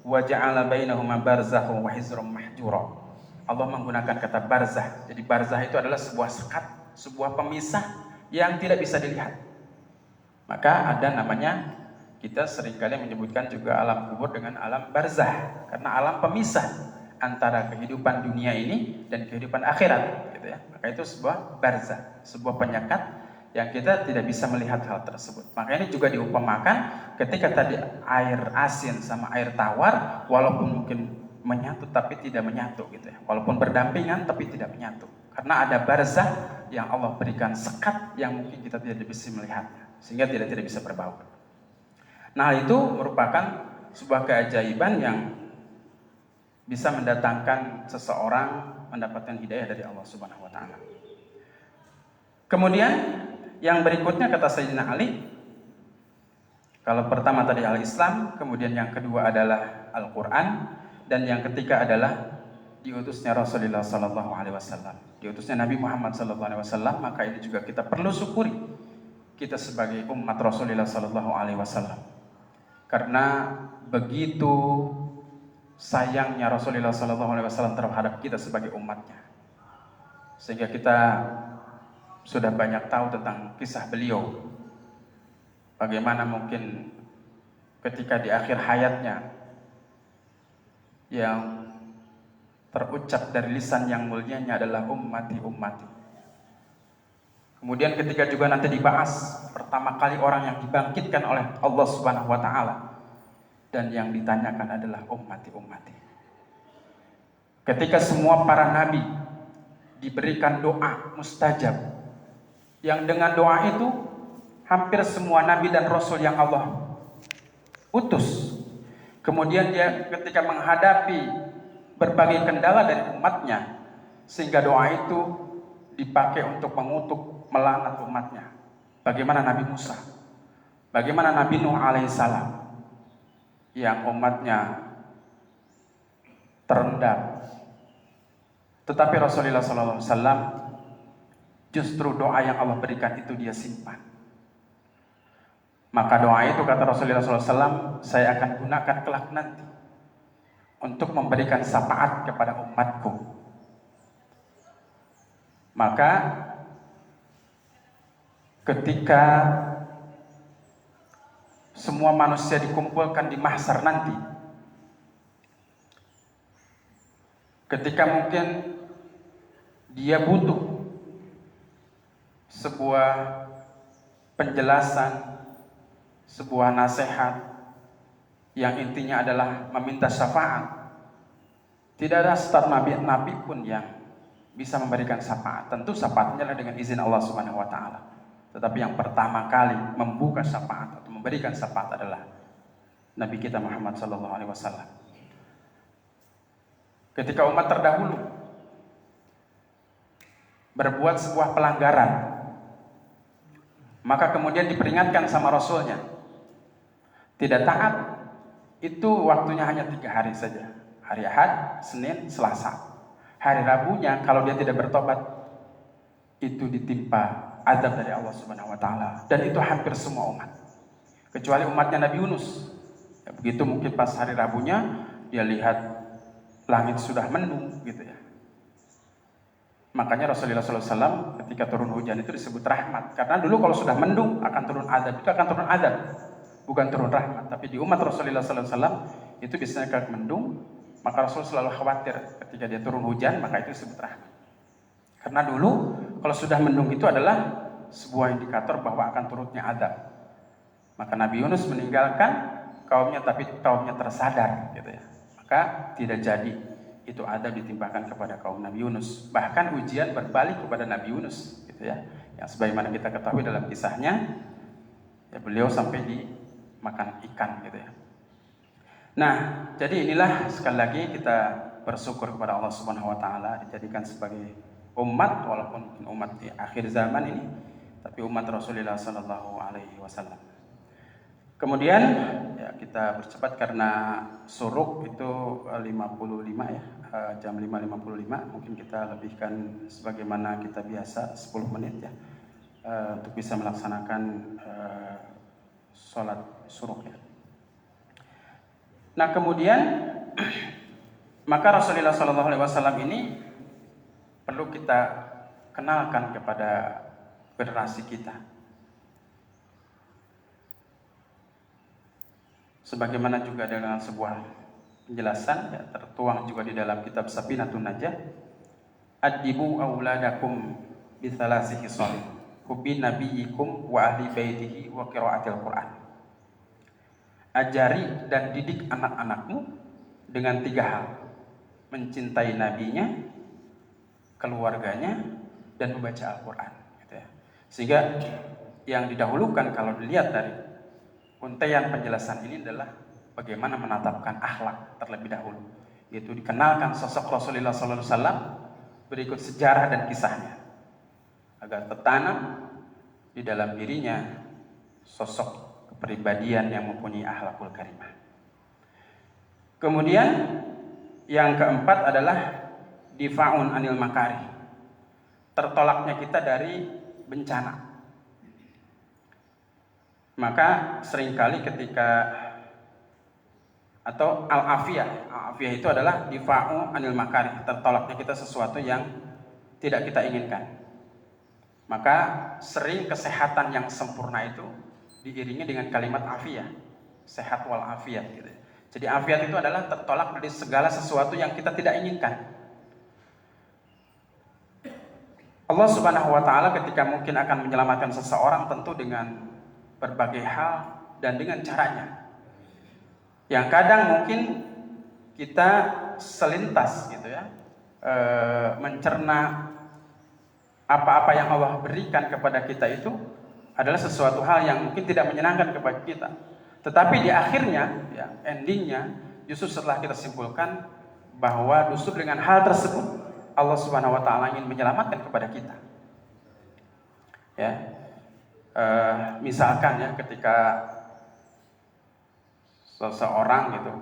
wa ja'ala bainahuma barzakhun wa hizran mahjura. Allah menggunakan kata barzah. Jadi barzah itu adalah sebuah sekat, sebuah pemisah yang tidak bisa dilihat. Maka ada namanya, kita seringkali menyebutkan juga alam kubur dengan alam barzah, karena alam pemisah antara kehidupan dunia ini dan kehidupan akhirat gitu ya. Maka itu sebuah barzah, sebuah penyekat yang kita tidak bisa melihat hal tersebut. Maka ini juga diumpamakan ketika tadi air asin sama air tawar, walaupun mungkin menyatu tapi tidak menyatu gitu ya. Walaupun berdampingan tapi tidak menyatu. Karena ada barzah yang Allah berikan sekat yang mungkin kita tidak bisa melihatnya, sehingga tidak bisa berbaur. Nah, itu merupakan sebuah keajaiban yang bisa mendatangkan seseorang mendapatkan hidayah dari Allah Subhanahu wa taala. Kemudian yang berikutnya kata Sayyidina Ali, kalau pertama tadi al-Islam, kemudian yang kedua adalah Al-Quran, dan yang ketiga adalah diutusnya Rasulullah Sallallahu Alaihi Wasallam, diutusnya Nabi Muhammad Sallallahu Alaihi Wasallam. Maka ini juga kita perlu syukuri, kita sebagai umat Rasulullah Sallallahu Alaihi Wasallam, karena begitu sayangnya Rasulullah Sallallahu Alaihi Wasallam terhadap kita sebagai umatnya, sehingga kita sudah banyak tahu tentang kisah beliau. Bagaimana mungkin ketika di akhir hayatnya yang terucap dari lisan yang mulianya adalah ummati ummati. Kemudian ketika juga nanti dibahas pertama kali orang yang dibangkitkan oleh Allah Subhanahu wa taala, dan yang ditanyakan adalah ummati ummati. Ketika semua para nabi diberikan doa mustajab, yang dengan doa itu hampir semua nabi dan rasul yang Allah utus, kemudian dia ketika menghadapi berbagai kendala dari umatnya, sehingga doa itu dipakai untuk mengutuk, melaknat umatnya. Bagaimana Nabi Musa, bagaimana Nabi Nuh alaihissalam, yang umatnya terendam, tetapi Rasulullah SAW justru doa yang Allah berikan itu dia simpan. Maka doa itu, kata Rasulullah SAW, saya akan gunakan kelak nanti untuk memberikan syafaat kepada umatku. Maka ketika semua manusia dikumpulkan di mahsyar nanti, ketika mungkin dia butuh sebuah penjelasan, sebuah nasihat yang intinya adalah meminta syafaat, tidak ada staf nabi pun yang bisa memberikan syafaat. Tentu syafaatnya adalah dengan izin Allah Subhanahu wa taala. Tetapi yang pertama kali membuka syafaat atau memberikan syafaat adalah Nabi kita Muhammad sallallahu alaihi wasallam. Ketika umat terdahulu berbuat sebuah pelanggaran, maka kemudian diperingatkan sama Rasulnya, tidak taat, itu waktunya hanya 3 hari saja. Hari Ahad, Senin, Selasa. Hari Rabunya kalau dia tidak bertobat, itu ditimpa azab dari Allah Subhanahu wa taala. Dan itu hampir semua umat, kecuali umatnya Nabi Yunus. Ya, begitu mungkin pas hari Rabunya dia lihat langit sudah mendung gitu ya. Makanya Rasulullah SAW ketika turun hujan itu disebut rahmat, karena dulu kalau sudah mendung akan turun azab, itu akan turun azab, bukan turun rahmat. Tapi di umat Rasulullah SAW itu biasanya kalau mendung, maka Rasul selalu khawatir ketika dia turun hujan, maka itu disebut rahmat. Karena dulu kalau sudah mendung itu adalah sebuah indikator bahwa akan turunnya azab. Maka Nabi Yunus meninggalkan kaumnya, tapi kaumnya tersadar gitu ya. Maka tidak jadi itu azab ditimpakan kepada kaum Nabi Yunus. Bahkan ujian berbalik kepada Nabi Yunus gitu ya. Yang sebagaimana kita ketahui dalam kisahnya, ya beliau sampai dimakan ikan gitu ya. Nah, jadi inilah sekali lagi kita bersyukur kepada Allah Subhanahu wa taala dijadikan sebagai umat, walaupun umat di akhir zaman ini, tapi umat Rasulullah sallallahu alaihi wasallam. Kemudian ya kita bercepat karena suruk itu 55 ya, jam 5.55, mungkin kita lebihkan sebagaimana kita biasa 10 menit ya, untuk bisa melaksanakan sholat suruk ya. Nah kemudian maka Rasulullah SAW ini perlu kita kenalkan kepada generasi kita, sebagaimana juga dengan sebuah penjelasan ya, tertuang juga di dalam kitab Safinatun Najah, adibu auladakum bithalasi hisalin hubbi nabiyikum wa ahli baitihi wa qiraatil Quran. Ajari dan didik anak-anakmu dengan 3 hal: mencintai nabinya, keluarganya, dan membaca Al-Quran gitu ya. Sehingga yang didahulukan kalau dilihat dari untaian penjelasan ini adalah bagaimana menatapkan akhlak terlebih dahulu, yaitu dikenalkan sosok Rasulullah SAW berikut sejarah dan kisahnya agar tertanam di dalam dirinya sosok kepribadian yang mempunyai akhlakul karimah. Kemudian yang keempat adalah difa'un anil makari, tertolaknya kita dari bencana. Maka seringkali ketika atau al-afiyah itu adalah difa'u anil makari, tertolaknya kita sesuatu yang tidak kita inginkan. Maka sering kesehatan yang sempurna itu diiringi dengan kalimat afiyah, sehat wal afiyah gitu. Jadi afiyat itu adalah tertolak dari segala sesuatu yang kita tidak inginkan. Allah Subhanahu wa taala ketika mungkin akan menyelamatkan seseorang tentu dengan berbagai hal dan dengan caranya. Yang kadang mungkin kita selintas gitu ya, mencerna apa-apa yang Allah berikan kepada kita itu adalah sesuatu hal yang mungkin tidak menyenangkan kepada kita. Tetapi di akhirnya, ya, endingnya, justru setelah kita simpulkan bahwa justru dengan hal tersebut Allah Subhanahu Wa Taala ingin menyelamatkan kepada kita. Ya, misalkan ya ketika seseorang gitu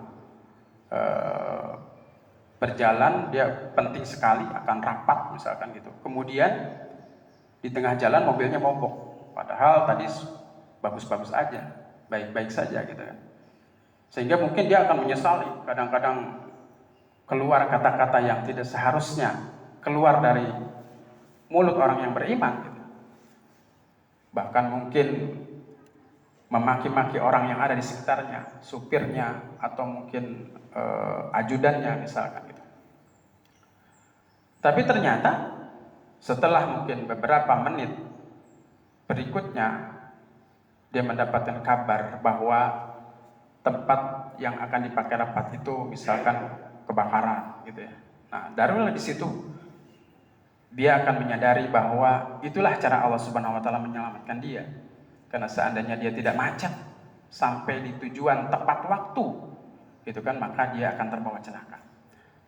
berjalan, dia penting sekali akan rapat misalkan gitu. Kemudian di tengah jalan mobilnya mogok, padahal tadi bagus-bagus aja, baik-baik saja gitu kan. Sehingga mungkin dia akan menyesali, kadang-kadang keluar kata-kata yang tidak seharusnya keluar dari mulut orang yang beriman gitu. Bahkan mungkin memaki-maki orang yang ada di sekitarnya, supirnya atau mungkin ajudannya misalkan gitu. Tapi ternyata setelah mungkin beberapa menit berikutnya dia mendapatkan kabar bahwa tempat yang akan dipakai rapat itu misalkan kebakaran gitu ya. Nah, darulah di situ dia akan menyadari bahwa itulah cara Allah Subhanahu wa taala menyelamatkan dia. Karena seandainya dia tidak macet sampai di tujuan tepat waktu, gitu kan, maka dia akan terbawa celaka.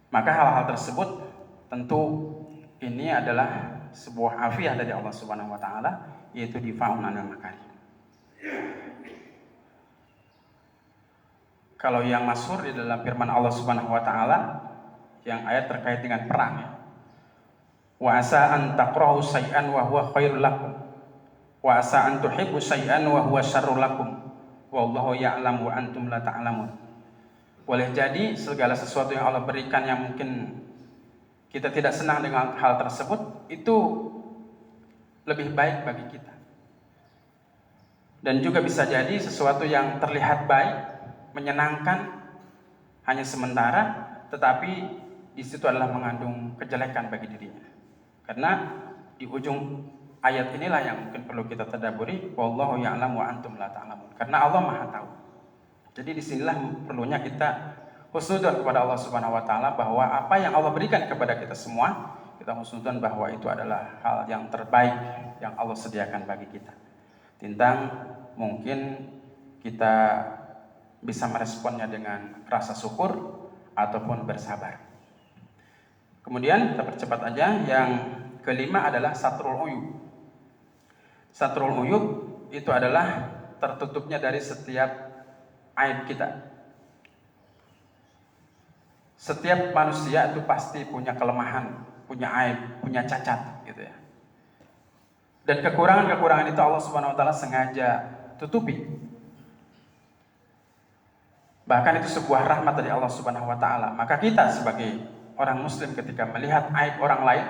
Maka hal-hal tersebut tentu ini adalah sebuah afiah dari Allah Subhanahu wa taala, yaitu difa'un anil makari. Kalau yang masyhur di dalam firman Allah Subhanahu wa taala yang ayat terkait dengan perang ya. Wa asa an takrahu syai'an wa huwa khairul lakum. Wa asa an tuhibbu syai'an wa huwa syarrul lakum. Wallahu ya'lam wa antum la ta'lamun. Boleh jadi segala sesuatu yang Allah berikan yang mungkin kita tidak senang dengan hal tersebut itu lebih baik bagi kita. Dan juga bisa jadi sesuatu yang terlihat baik, menyenangkan hanya sementara, tetapi di situ adalah mengandung kejelekan bagi dirinya. Karena di ujung ayat inilah yang mungkin perlu kita tadabburi, wallahu ya'lam wa antum la ta'lamun. Karena Allah Maha tahu. Jadi disinilah perlunya kita husnudzon kepada Allah Subhanahu wa taala bahwa apa yang Allah berikan kepada kita semua, kita husnudzon bahwa itu adalah hal yang terbaik yang Allah sediakan bagi kita. Tentang mungkin kita bisa meresponnya dengan rasa syukur ataupun bersabar. Kemudian kita percepat aja, yang kelima adalah satrul uyub. Satrul uyub itu adalah tertutupnya dari setiap aib kita. Setiap manusia itu pasti punya kelemahan, punya aib, punya cacat gitu ya. Dan kekurangan-kekurangan itu Allah Subhanahu wa taala sengaja tutupi. Bahkan itu sebuah rahmat dari Allah Subhanahu wa taala. Maka kita sebagai orang muslim ketika melihat aib orang lain,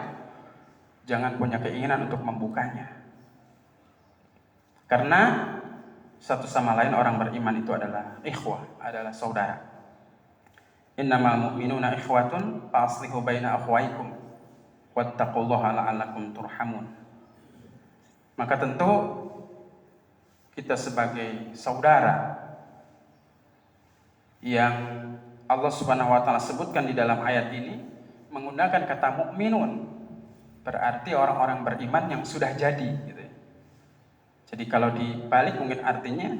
jangan punya keinginan untuk membukanya. Karena satu sama lain orang beriman itu adalah ikhwah, adalah saudara. Innamal mu'minuna ikhwatun fa'aslihu baina akhwaikum wattaqullaha la'allakum turhamun. Maka tentu kita sebagai saudara yang Allah Subhanahu wa taala sebutkan di dalam ayat ini menggunakan kata mukminun, berarti orang-orang beriman yang sudah jadi gitu. Jadi kalau dibalik mungkin artinya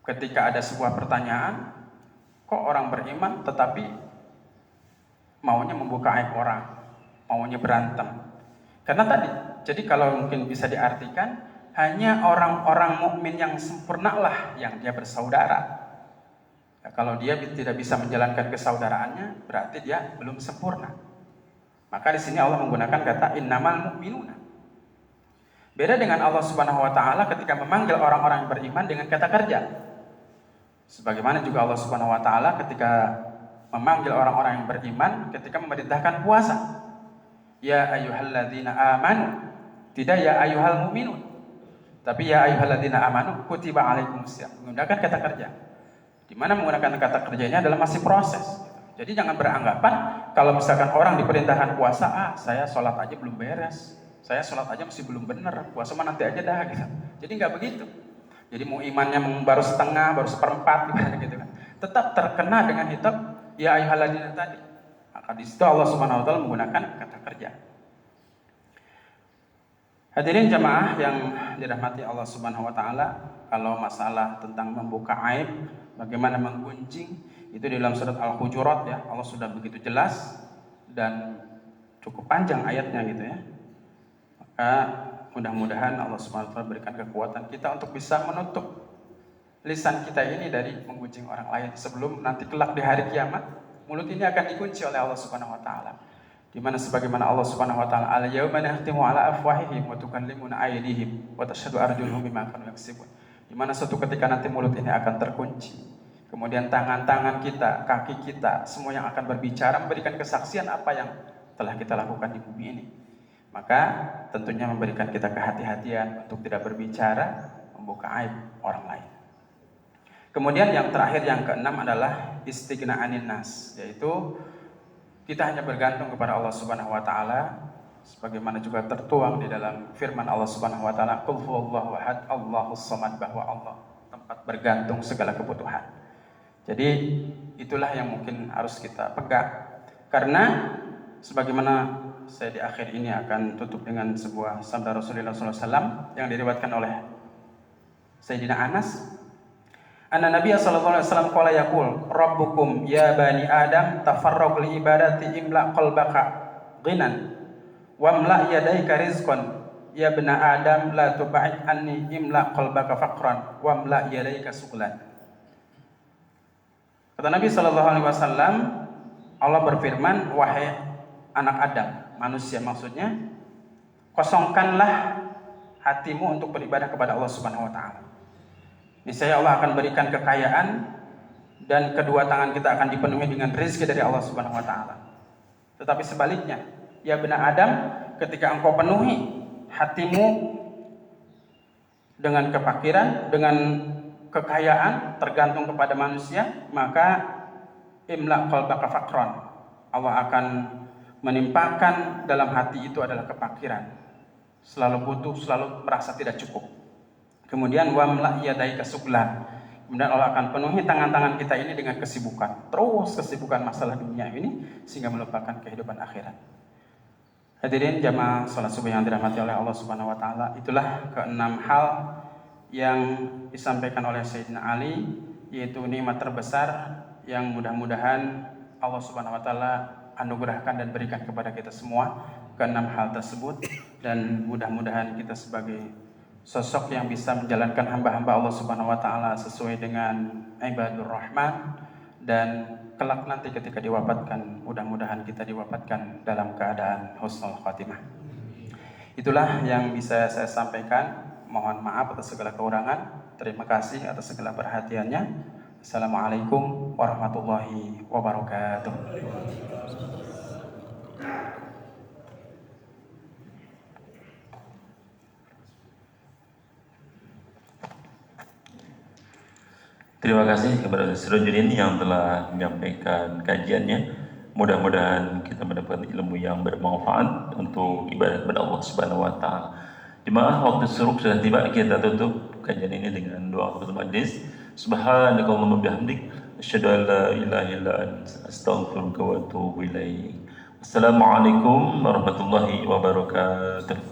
ketika ada sebuah pertanyaan, kok orang beriman tetapi maunya membuka aib orang, maunya berantem. Karena tadi, jadi kalau mungkin bisa diartikan, hanya orang-orang mukmin yang sempurna lah yang dia bersaudara. Ya, kalau dia tidak bisa menjalankan kesaudaraannya, berarti dia belum sempurna. Maka di sini Allah menggunakan kata innamal mu'minuna. Beda dengan Allah Subhanahu wa taala ketika memanggil orang-orang yang beriman dengan kata kerja. Sebagaimana juga Allah Subhanahu wa taala ketika memanggil orang-orang yang beriman ketika memerintahkan puasa. Ya ayyuhalladzina amanu. Tidak ya ayyuhal mu'minun. Tapi ya ayyuhalladzina amanu kutiba alaikumusiyam. Menggunakan kata kerja. Di mana menggunakan kata kerjanya adalah masih proses. Jadi jangan beranggapan kalau misalkan orang diperintahkan puasa, saya sholat aja belum beres, saya sholat aja masih belum benar, puasa mah nanti aja dah gitu. Jadi nggak begitu. Jadi mau imannya baru setengah, baru seperempat gitu kan. Tetap terkena dengan hitab ya ayyuhalladzina tadi. Maka di situ Allah Subhanahu wa taala menggunakan kata kerja. Hadirin jamaah yang dirahmati Allah Subhanahu wa taala, kalau masalah tentang membuka aib, bagaimana menggunjing, itu di dalam surat Al-Hujurat ya, Allah sudah begitu jelas dan cukup panjang ayatnya gitu ya. Maka mudah-mudahan Allah Subhanahu wa taala berikan kekuatan kita untuk bisa menutup lisan kita ini dari menggunjing orang lain sebelum nanti kelak di hari kiamat mulut ini akan dikunci oleh Allah Subhanahu wa taala. Di mana sebagaimana Allah Subhanahu wa taala al-yauma nahtimu ala afwahihim wa tukallimuna aydihim wa tashhadu arjuluhum bima kanu yaksibun. Di mana suatu ketika nanti mulut ini akan terkunci. Kemudian tangan-tangan kita, kaki kita, semua yang akan berbicara memberikan kesaksian apa yang telah kita lakukan di bumi ini. Maka tentunya memberikan kita kehati-hatian untuk tidak berbicara, membuka aib orang lain. Kemudian yang terakhir, yang keenam adalah istighna anin nas, yaitu kita hanya bergantung kepada Allah Subhanahu wa taala sebagaimana juga tertuang di dalam firman Allah Subhanahu wa taala, qul huwallahu ahad, Allahus samad, bahwa Allah tempat bergantung segala kebutuhan. Jadi itulah yang mungkin harus kita pegang. Karena sebagaimana saya di akhir ini akan tutup dengan sebuah sabda Rasulullah SAW yang diriwayatkan oleh Sayyidina Anas. Anna Nabiya sallallahu alaihi wasallam qala yaqul rabbukum ya bani adam tafarraqu li ibadati imla qalbaka ghinan wa amla yadayka rizqan ya bani adam la tub'id anni imla qalbaka faqran wa amla yadayka sughlan. Kata Nabi sallallahu alaihi wasallam, Allah berfirman, wahai anak Adam, manusia maksudnya, kosongkanlah hatimu untuk beribadah kepada Allah Subhanahu wa taala. Niscaya Allah akan berikan kekayaan dan kedua tangan kita akan dipenuhi dengan rezeki dari Allah Subhanahu wa taala. Tetapi sebaliknya, ya benar Adam, ketika engkau penuhi hatimu dengan kefakiran, dengan kekayaan, tergantung kepada manusia, maka imla qalbaka faqran. Allah akan menimpakan dalam hati itu adalah kefakiran. Selalu butuh, selalu merasa tidak cukup. Kemudian wamla yadaika sughlan. Kemudian Allah akan penuhi tangan-tangan kita ini dengan kesibukan. Terus kesibukan masalah dunia ini sehingga melupakan kehidupan akhirat. Hadirin jamaah salat subuh yang dirahmati oleh Allah Subhanahu wa taala, itulah keenam hal yang disampaikan oleh Sayyidina Ali, yaitu nikmat terbesar yang mudah-mudahan Allah Subhanahu wa taala anugerahkan dan berikan kepada kita semua keenam hal tersebut, dan mudah-mudahan kita sebagai sosok yang bisa menjalankan hamba-hamba Allah Subhanahu wa taala sesuai dengan ibadur rahman, dan kelak nanti ketika diwafatkan mudah-mudahan kita diwafatkan dalam keadaan husnul khatimah. Itulah yang bisa saya sampaikan. Mohon maaf atas segala kekurangan. Terima kasih atas segala perhatiannya. Assalamualaikum warahmatullahi wabarakatuh. Terima kasih kepada Ustaz Sirajuddin yang telah menyampaikan kajiannya. Mudah-mudahan kita mendapatkan ilmu yang bermanfaat untuk ibadah kepada Allah Subhanahu wa taala. Jemaah, waktu syuruk sudah tiba, kita tutup kajian ini dengan doa kafaratul majlis. Subhanakallahumma bihamdik, asyhadu an la ilaha illa anta, astaghfiruka wa atubu ilaik. Assalamualaikum warahmatullahi wabarakatuh.